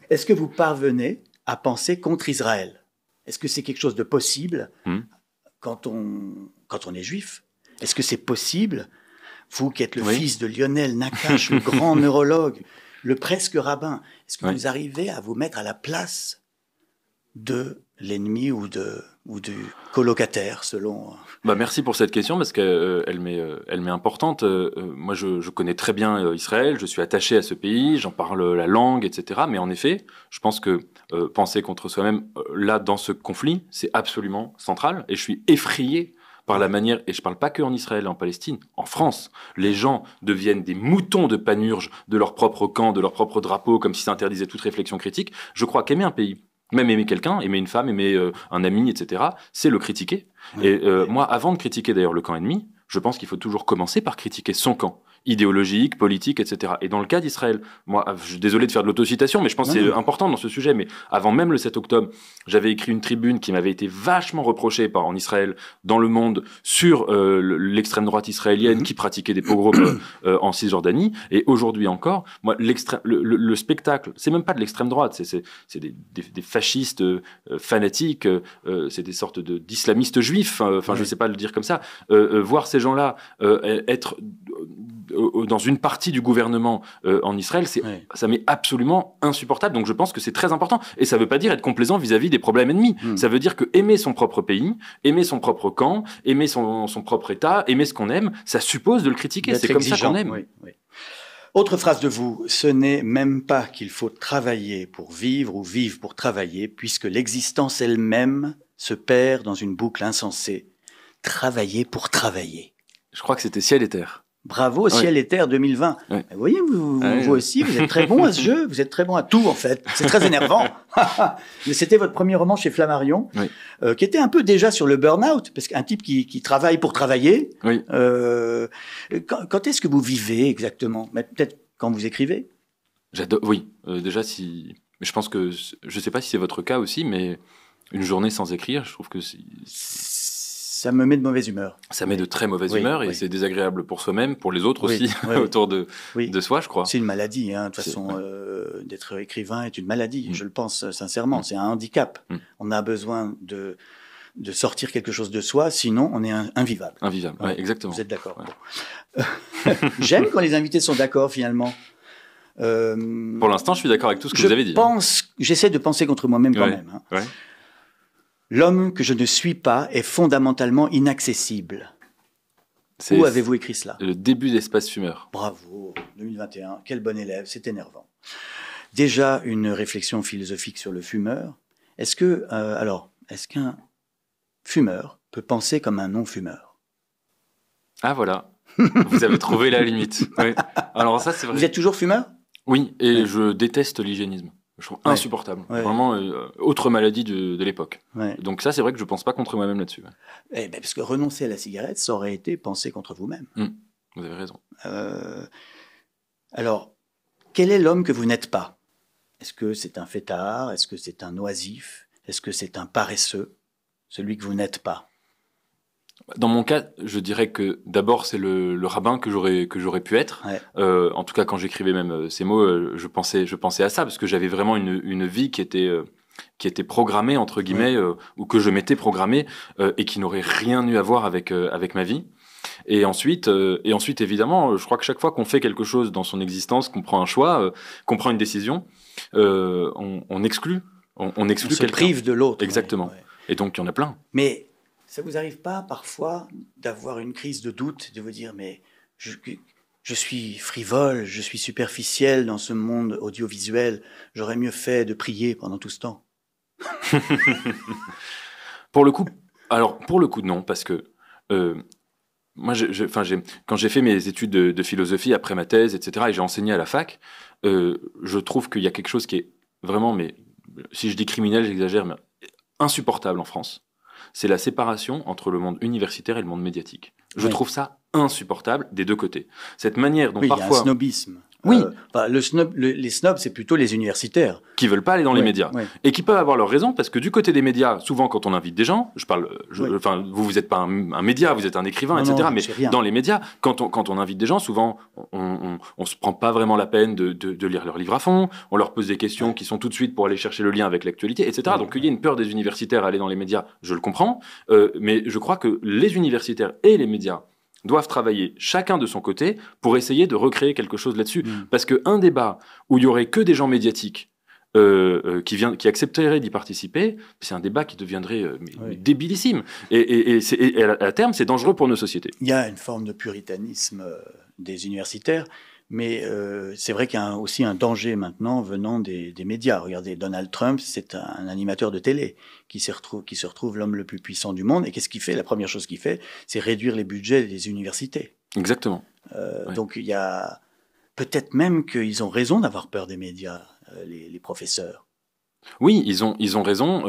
Est-ce que vous parvenez à penser contre Israël? Est-ce que c'est quelque chose de possible quand on est juif? Est-ce que c'est possible, vous qui êtes le fils de Lionel Nakache, le grand neurologue, le presque rabbin. Est-ce que Oui. vous arrivez à vous mettre à la place de l'ennemi ou du colocataire, selon... Merci pour cette question parce qu'elle m'est importante. Moi, je connais très bien Israël, je suis attaché à ce pays, j'en parle la langue, etc. Mais en effet, je pense que penser contre soi-même, là, dans ce conflit, c'est absolument central. Et je suis effrayé par la manière, et je parle pas que en Israël et en Palestine, en France, les gens deviennent des moutons de panurge de leur propre camp, de leur propre drapeau, comme si ça interdisait toute réflexion critique. Je crois qu'aimer un pays, même aimer quelqu'un, aimer une femme, aimer un ami, etc., c'est le critiquer. Et moi, avant de critiquer d'ailleurs le camp ennemi, je pense qu'il faut toujours commencer par critiquer son camp, idéologique, politique, etc. Et dans le cas d'Israël, moi, je suis désolé de faire de l'autocitation, mais je pense que c'est important dans ce sujet, mais avant même le 7 octobre, j'avais écrit une tribune qui m'avait été vachement reprochée en Israël, dans le monde, sur l'extrême droite israélienne qui pratiquait des pogroms en Cisjordanie. Et aujourd'hui encore, moi, le spectacle, c'est même pas de l'extrême droite, c'est des fascistes fanatiques, c'est des sortes d'islamistes juifs, je sais pas le dire comme ça, voir ces gens-là être dans une partie du gouvernement en Israël, ça m'est absolument insupportable. Donc je pense que c'est très important. Et ça ne veut pas dire être complaisant vis-à-vis des problèmes ennemis. Ça veut dire que aimer son propre pays, aimer son propre camp, aimer son propre État, aimer ce qu'on aime, ça suppose de le critiquer. C'est comme ça qu'on aime. Oui. Autre phrase de vous, ce n'est même pas qu'il faut travailler pour vivre ou vivre pour travailler, puisque l'existence elle-même se perd dans une boucle insensée. Travailler pour travailler. Je crois que c'était Ciel et Terre. Bravo, Ciel et Terre 2020. Ouais. Vous voyez, vous aussi, vous êtes très bon à ce jeu, vous êtes très bon à tout en fait. C'est très énervant. Mais c'était votre premier roman chez Flammarion, qui était un peu déjà sur le burn-out, parce qu'un type qui travaille pour travailler. Oui. Quand est-ce que vous vivez exactement? Peut-être quand vous écrivez? J'adore. Oui, déjà si. Je pense que je sais pas si c'est votre cas aussi, mais une journée sans écrire, je trouve que ça me met de mauvaise humeur. Ça met de très mauvaise humeur et c'est désagréable pour soi-même, pour les autres aussi, autour de soi, je crois. C'est une maladie, hein. De toute façon, d'être écrivain est une maladie, je le pense sincèrement. C'est un handicap. On a besoin de sortir quelque chose de soi, sinon on est invivable. Invivable, exactement. Vous êtes d'accord. Bon. J'aime quand les invités sont d'accord, finalement. Pour l'instant, je suis d'accord avec tout ce que vous avez dit. J'essaie de penser contre moi-même quand même. Hein. Ouais. L'homme que je ne suis pas est fondamentalement inaccessible. Où avez-vous écrit cela? Le début d'Espace Fumeur. Bravo, 2021, quel bon élève, c'est énervant. Déjà une réflexion philosophique sur le fumeur. Est-ce qu'un fumeur peut penser comme un non-fumeur? Ah voilà, vous avez trouvé la limite. Oui. Alors ça, c'est vrai. Vous êtes toujours fumeur? Oui, et je déteste l'hygiénisme. Je trouve insupportable. Vraiment, autre maladie de l'époque. Donc ça, c'est vrai que je pense pas contre moi-même là-dessus. Parce que renoncer à la cigarette, ça aurait été penser contre vous-même. Vous avez raison. Alors, quel est l'homme que vous n'êtes pas? Est-ce que c'est un fêtard? Est-ce que c'est un oisif? Est-ce que c'est un paresseux? Celui que vous n'êtes pas? Dans mon cas, je dirais que d'abord c'est le rabbin que j'aurais pu être. En tout cas, quand j'écrivais même ces mots, je pensais à ça parce que j'avais vraiment une vie qui était programmée entre guillemets ou que je m'étais programmée et qui n'aurait rien eu à voir avec ma vie. Et ensuite évidemment, je crois que chaque fois qu'on fait quelque chose dans son existence, qu'on prend un choix, qu'on prend une décision, on exclut quelqu'un. On se prive de l'autre. Exactement. Et donc il y en a plein. Mais ça vous arrive pas parfois d'avoir une crise de doute, de vous dire mais je suis frivole, je suis superficiel dans ce monde audiovisuel, j'aurais mieux fait de prier pendant tout ce temps? Pour le coup non, parce que moi quand j'ai fait mes études de philosophie après ma thèse, etc., et j'ai enseigné à la fac, je trouve qu'il y a quelque chose qui est vraiment, mais si je dis criminel, j'exagère, mais insupportable en France. C'est la séparation entre le monde universitaire et le monde médiatique. Je trouve ça insupportable des deux côtés. Cette manière dont parfois... il y a un snobisme. Oui. Les snobs, c'est plutôt les universitaires. Qui veulent pas aller dans les médias. Et qui peuvent avoir leur raison, parce que du côté des médias, souvent quand on invite des gens, vous n'êtes pas un média, vous êtes un écrivain, etc. Mais dans les médias, quand on invite des gens, souvent, on se prend pas vraiment la peine de lire leurs livres à fond, on leur pose des questions qui sont tout de suite pour aller chercher le lien avec l'actualité, etc. Donc il y a une peur des universitaires à aller dans les médias, je le comprends, mais je crois que les universitaires et les médias doivent travailler chacun de son côté pour essayer de recréer quelque chose là-dessus. Parce qu'un débat où il y aurait que des gens médiatiques qui accepteraient d'y participer, c'est un débat qui deviendrait débilissime. Et à terme, c'est dangereux pour nos sociétés. Il y a une forme de puritanisme des universitaires, mais c'est vrai qu'il y a aussi un danger maintenant venant des médias. Regardez, Donald Trump, c'est un animateur de télé qui se retrouve l'homme le plus puissant du monde. Et qu'est-ce qu'il fait? La première chose qu'il fait, c'est réduire les budgets des universités. Exactement. Donc il y a peut-être même qu'ils ont raison d'avoir peur des médias, les professeurs. Oui, ils ont raison.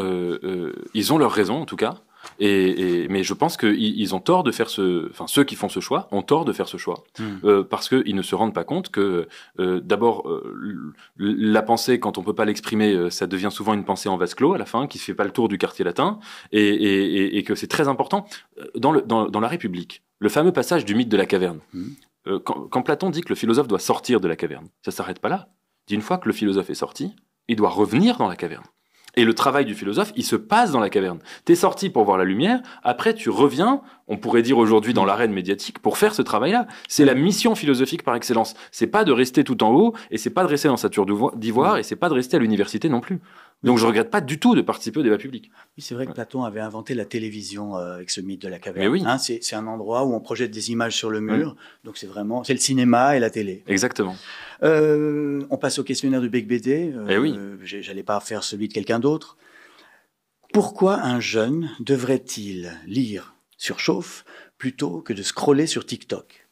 Ils ont leur raison, en tout cas. Mais je pense qu'ils ont tort de faire ceux qui font ce choix ont tort de faire ce choix. Parce qu'ils ne se rendent pas compte que, d'abord, la pensée, quand on peut pas l'exprimer, ça devient souvent une pensée en vase clos à la fin, qui ne fait pas le tour du quartier latin, et que c'est très important. Dans la République, le fameux passage du mythe de la caverne, quand Platon dit que le philosophe doit sortir de la caverne, ça s'arrête pas là. Une fois que le philosophe est sorti, il doit revenir dans la caverne. Et le travail du philosophe, il se passe dans la caverne. T'es sorti pour voir la lumière, après tu reviens, on pourrait dire aujourd'hui dans l'arène médiatique, pour faire ce travail-là. C'est la mission philosophique par excellence. C'est pas de rester tout en haut, et c'est pas de rester dans sa tour d'ivoire, et c'est pas de rester à l'université non plus. Donc je regrette pas du tout de participer au débat public. Oui, c'est vrai que Platon avait inventé la télévision avec ce mythe de la caverne. Mais oui. C'est un endroit où on projette des images sur le mur, donc c'est le cinéma et la télé. Exactement. On passe au questionnaire du Bec BD. Oui. J'allais pas faire celui de quelqu'un d'autre. Pourquoi un jeune devrait-il lire Surchauffe plutôt que de scroller sur TikTok?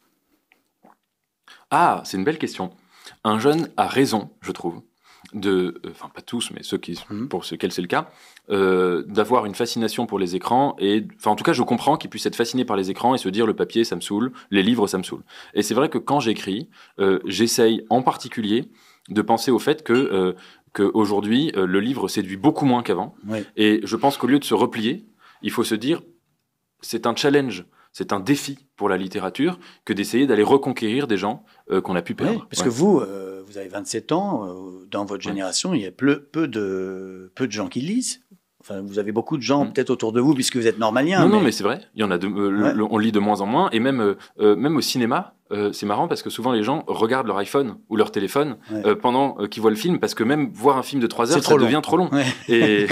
Ah, c'est une belle question. Un jeune a raison, je trouve, enfin pas tous, mais pour ceux c'est le cas, d'avoir une fascination pour les écrans. En tout cas, je comprends qu'ils puissent être fascinés par les écrans et se dire le papier, ça me saoule, les livres, ça me saoule. Et c'est vrai que quand j'écris, j'essaye en particulier de penser au fait qu'aujourd'hui, le livre séduit beaucoup moins qu'avant. Oui. Et je pense qu'au lieu de se replier, il faut se dire, c'est un challenge, c'est un défi pour la littérature que d'essayer d'aller reconquérir des gens qu'on a pu perdre. Oui, parce que vous avez 27 ans, dans votre génération, il y a peu de gens qui lisent. Enfin, vous avez beaucoup de gens peut-être autour de vous puisque vous êtes normalien. Non, mais c'est vrai. Il y en a on lit de moins en moins, et même au cinéma. C'est marrant parce que souvent les gens regardent leur iPhone ou leur téléphone pendant qu'ils voient le film, parce que même voir un film de 3 heures, ça devient trop long. Ouais.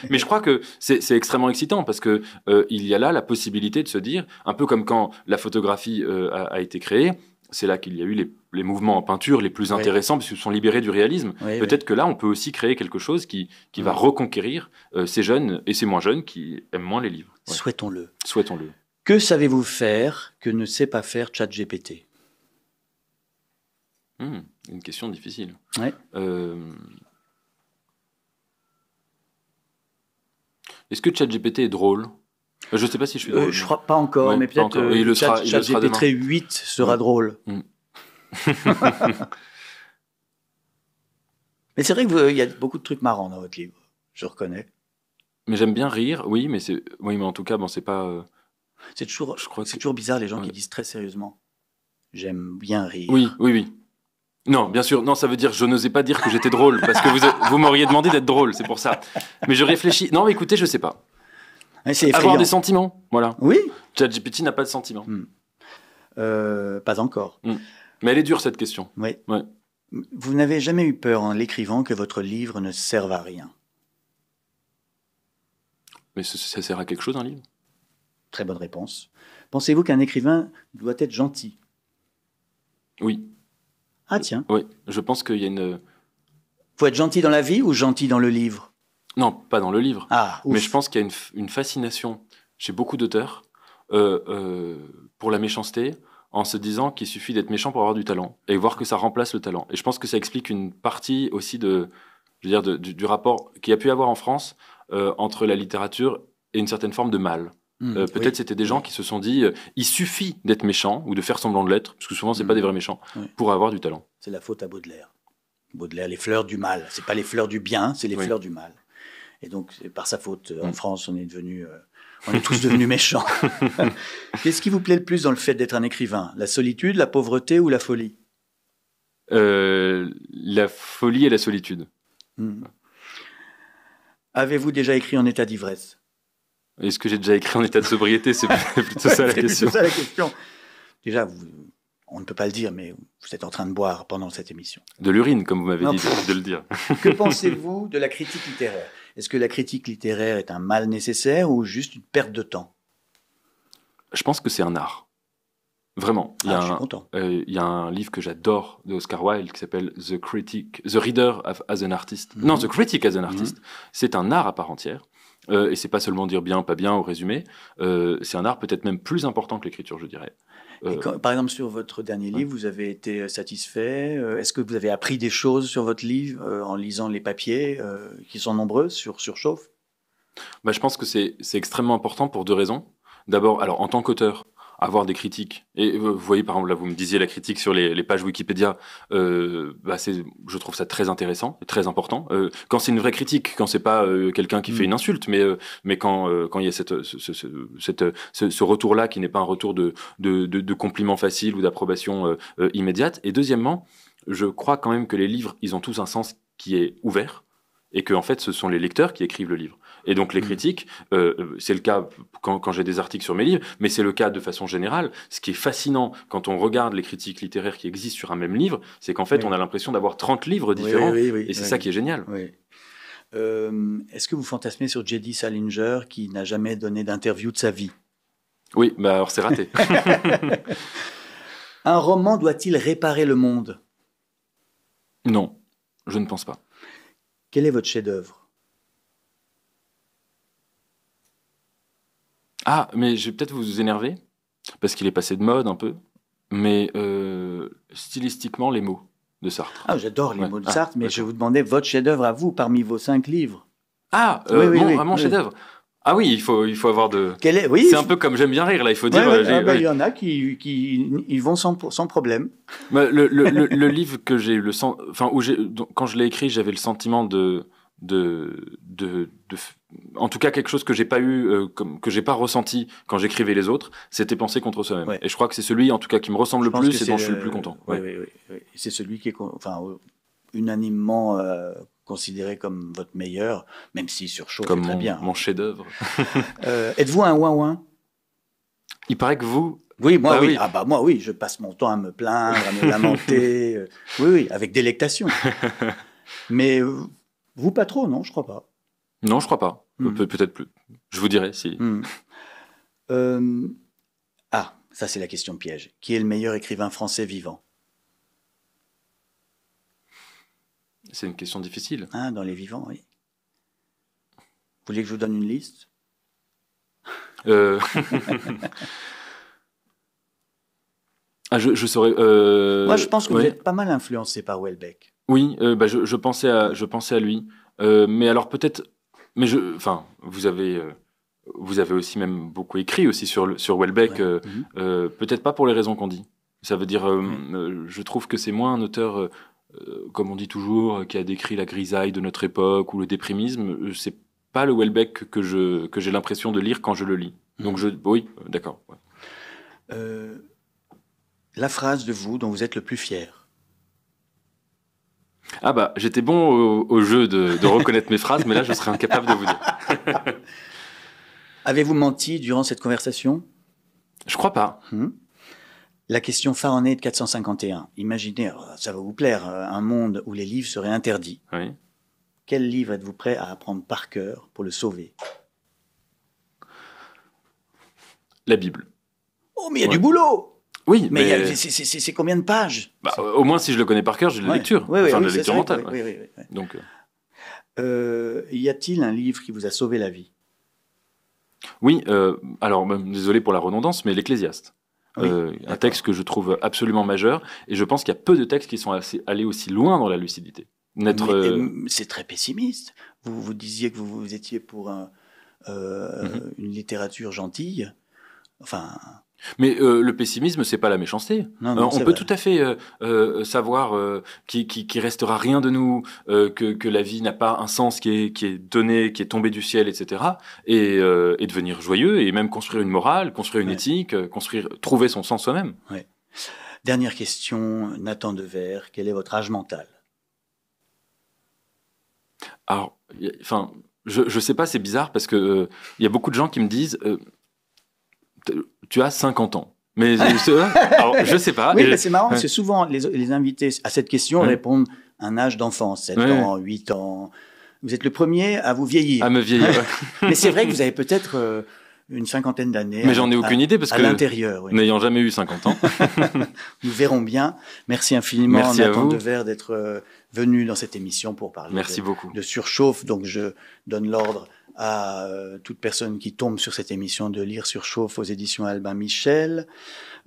Mais je crois que c'est extrêmement excitant parce que il y a là la possibilité de se dire, un peu comme quand la photographie a été créée, c'est là qu'il y a eu les mouvements en peinture les plus intéressants parce qu'ils se sont libérés du réalisme. Peut-être que là, on peut aussi créer quelque chose qui va reconquérir ces jeunes et ces moins jeunes qui aiment moins les livres. Ouais. Souhaitons-le. Souhaitons-le. Que savez-vous faire que ne sait pas faire ChatGPT? Une question difficile. Ouais. Est-ce que ChatGPT est drôle? Je ne sais pas si je suis drôle. Je ne crois pas encore, mais peut-être que ChatGPT 8 sera drôle. Mais c'est vrai qu'il y a beaucoup de trucs marrants dans votre livre, je reconnais. Mais j'aime bien rire, oui, mais en tout cas, c'est pas... C'est toujours bizarre les gens qui disent très sérieusement « j'aime bien rire ». Oui. Non, bien sûr, non, ça veut dire je n'osais pas dire que j'étais drôle, parce que vous m'auriez demandé d'être drôle, c'est pour ça. Mais je réfléchis. Non, mais écoutez, je sais pas. C'est avoir des sentiments, voilà. Oui. ChatGPT n'a pas de sentiments. Pas encore. Mais elle est dure, cette question. Oui. Ouais. Vous n'avez jamais eu peur en l'écrivant que votre livre ne serve à rien? Mais ça sert à quelque chose, un livre? Très bonne réponse. Pensez-vous qu'un écrivain doit être gentil? Oui. Ah tiens. Oui, je pense qu'il y a une... Faut être gentil dans la vie ou gentil dans le livre? Non, pas dans le livre. Ah, ouf. Mais je pense qu'il y a une fascination chez beaucoup d'auteurs pour la méchanceté, en se disant qu'il suffit d'être méchant pour avoir du talent, et voir que ça remplace le talent. Et je pense que ça explique une partie aussi du rapport qu'il y a pu avoir en France entre la littérature et une certaine forme de mal. Peut-être c'était des gens qui se sont dit il suffit d'être méchant ou de faire semblant de l'être, parce que souvent c'est pas des vrais méchants, pour avoir du talent. C'est la faute à Baudelaire. Baudelaire, les fleurs du mal. C'est pas les fleurs du bien, c'est les fleurs du mal. Et donc c'est par sa faute en France on est tous devenus méchants. Qu'est-ce qui vous plaît le plus dans le fait d'être un écrivain? La solitude, la pauvreté ou la folie? La folie et la solitude. Avez-vous déjà écrit en état d'ivresse? Est-ce que j'ai déjà écrit en état de sobriété? C'est plutôt ça la question. C'est ça la question. déjà, on ne peut pas le dire, mais vous êtes en train de boire pendant cette émission. De l'urine, comme vous m'avez Non. dit de le dire. Que pensez-vous de la critique littéraire? Est-ce que la critique littéraire est un mal nécessaire ou juste une perte de temps? Je pense que c'est un art. Vraiment. Je suis content. Il y a un livre que j'adore de Oscar Wilde qui s'appelle The Reader as an Artist. Non, The Critic as an Artist. C'est un art à part entière. Et c'est pas seulement dire bien, pas bien au résumé. C'est un art peut-être même plus important que l'écriture, je dirais. Par exemple, sur votre dernier livre, vous avez été satisfait? Est-ce que vous avez appris des choses sur votre livre en lisant les papiers qui sont nombreux sur Surchauffe? Je pense que c'est extrêmement important pour deux raisons. D'abord, alors en tant qu'auteur, avoir des critiques. Et vous voyez, par exemple, là, vous me disiez la critique sur les pages Wikipédia. Je trouve ça très intéressant, très important. Quand c'est une vraie critique, quand c'est pas quelqu'un qui fait une insulte, mais quand il y a ce retour-là qui n'est pas un retour de compliments faciles ou d'approbation immédiate. Et deuxièmement, je crois quand même que les livres, ils ont tous un sens qui est ouvert. Et que en fait, ce sont les lecteurs qui écrivent le livre. Et donc les critiques, c'est le cas quand j'ai des articles sur mes livres, mais c'est le cas de façon générale. Ce qui est fascinant quand on regarde les critiques littéraires qui existent sur un même livre, c'est qu'en fait, on a l'impression d'avoir 30 livres différents. Et c'est ça qui est génial. Oui. Est-ce que vous fantasmez sur J.D. Salinger qui n'a jamais donné d'interview de sa vie? Oui, alors c'est raté. Un roman doit-il réparer le monde? Non, je ne pense pas. Quel est votre chef-d'œuvre? Ah, mais je vais peut-être vous énerver, parce qu'il est passé de mode un peu, mais stylistiquement, les mots de Sartre. Ah, j'adore les mots de Sartre, mais je vous demandais votre chef-d'œuvre à vous, parmi vos 5 livres. Ah, mon chef-d'œuvre. Ah oui, il faut avoir de... C'est un peu comme J'aime bien rire, là, il faut dire... Il y en a qui y vont sans problème. Le livre que j'ai eu le sens... Enfin, quand je l'ai écrit, j'avais le sentiment en tout cas, quelque chose que j'ai pas eu, que j'ai pas ressenti quand j'écrivais les autres, c'était Penser contre soi-même. Ouais. Et je crois que c'est celui, en tout cas, qui me ressemble le plus et dont je suis le plus content. Oui. C'est celui qui est unanimement considéré comme votre meilleur, même si Surchauffe est très bien. Mon chef-d'œuvre. Êtes-vous un ouin-ouin? Il paraît que vous... Oui, moi oui. Ah bah moi oui, je passe mon temps à me plaindre, à me lamenter. Oui, avec délectation. Mais vous pas trop, non? Je crois pas. Non, je crois pas. Peut-être plus. Je vous dirai si... Ça c'est la question piège. Qui est le meilleur écrivain français vivant? C'est une question difficile. Dans les vivants, oui. Vous voulez que je vous donne une liste? Je saurais... Moi, je pense que vous êtes pas mal influencé par Houellebecq. Oui, je pensais à lui. Mais alors peut-être... Mais vous avez aussi même beaucoup écrit aussi sur Houellebecq. Peut-être pas pour les raisons qu'on dit. Ça veut dire... je trouve que c'est moins un auteur... comme on dit toujours, qui a décrit la grisaille de notre époque ou le déprimisme, c'est pas le Houellebecq que j'ai l'impression de lire quand je le lis. Donc oui, d'accord. Ouais. La phrase de vous dont vous êtes le plus fier? J'étais bon au jeu de reconnaître mes phrases, mais là je serais incapable de vous dire. Avez-vous menti durant cette conversation? Je crois pas. La question Fahrenheit 451. Imaginez, ça va vous plaire, un monde où les livres seraient interdits. Oui. Quel livre êtes-vous prêt à apprendre par cœur pour le sauver? La Bible. Oh, mais il y a du boulot! Oui, mais c'est combien de pages? Au moins, si je le connais par cœur, j'ai de la lecture. De la lecture mentale. Oui. Donc, y a-t-il un livre qui vous a sauvé la vie? Oui, alors, désolé pour la redondance, mais l'Ecclésiaste. Un texte que je trouve absolument majeur, et je pense qu'il y a peu de textes qui sont allés aussi loin dans la lucidité. C'est très pessimiste. Vous disiez que vous étiez pour une littérature gentille. Mais le pessimisme, c'est pas la méchanceté. Non, on peut tout à fait savoir qu'il restera rien de nous, que la vie n'a pas un sens qui est donné, qui est tombé du ciel, etc. Et devenir joyeux et même construire une morale, construire une éthique, trouver son sens soi-même. Ouais. Dernière question, Nathan Devers, quel est votre âge mental? Alors, je sais pas, c'est bizarre parce que il y a beaucoup de gens qui me disent tu as 50 ans. Mais alors, je sais pas. Oui, mais c'est marrant, parce que souvent, les invités à cette question répondent un âge d'enfant, 7 ans, 8 ans. Vous êtes le premier à vous vieillir. À me vieillir, Mais c'est vrai que vous avez peut-être une cinquantaine d'années. Mais j'en ai aucune idée, parce que, l'intérieur, oui. N'ayant jamais eu 50 ans. Nous verrons bien. Merci infiniment, Merci Nathan Devers, d'être venu dans cette émission pour parler de surchauffe. Donc, je donne l'ordre à toute personne qui tombe sur cette émission de lire Surchauffe aux éditions Albin Michel.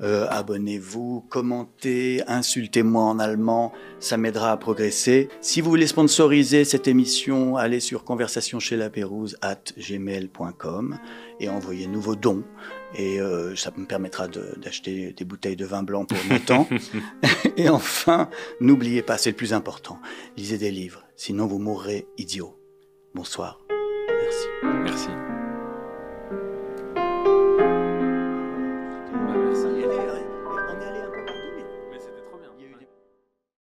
Abonnez-vous, commentez, insultez-moi en allemand, ça m'aidera à progresser. Si vous voulez sponsoriser cette émission, allez sur conversationcheslapérouse@gmail.com et envoyez-nous vos dons. Et ça me permettra d'acheter des bouteilles de vin blanc pour Nathan. Et enfin, n'oubliez pas, c'est le plus important, lisez des livres, sinon vous mourrez idiot. Bonsoir. Merci. Merci.